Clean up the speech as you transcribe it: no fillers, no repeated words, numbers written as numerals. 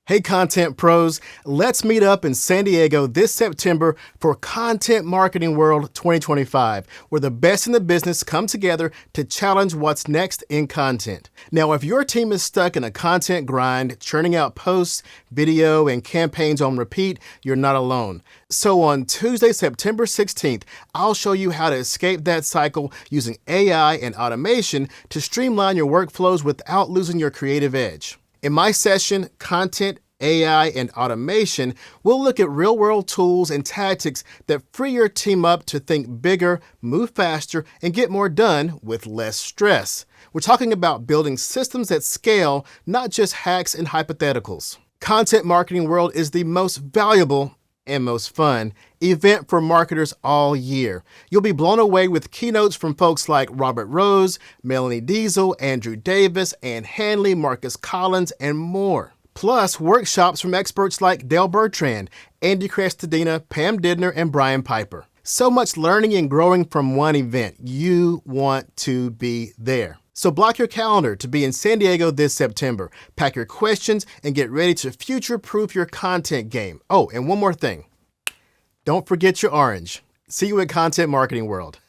Hey, content pros, let's meet up in San Diego this September for Content Marketing World 2025, where the best in the business come together to challenge what's next in content. Now, if your team is stuck in a content grind, churning out posts, video, and campaigns on repeat, you're not alone. So on Tuesday, September 16th, I'll show you how to escape that cycle using AI and automation to streamline your workflows without losing your creative edge. In my session, Content, AI, and Automation, we'll look at real-world tools and tactics that free your team up to think bigger, move faster, and get more done with less stress. We're talking about building systems at scale, not just hacks and hypotheticals. Content Marketing World is the most valuable and most fun event for marketers all year. You'll be blown away with keynotes from folks like Robert Rose, Melanie Diesel, Andrew Davis, Ann Hanley, Marcus Collins, and more. Plus, workshops from experts like Dale Bertrand, Andy Crestodina, Pam Didner, and Brian Piper. So much learning and growing from one event. You want to be there. So block your calendar to be in San Diego this September. Pack your questions and get ready to future-proof your content game. Oh, and one more thing. Don't forget your orange. See you at Content Marketing World.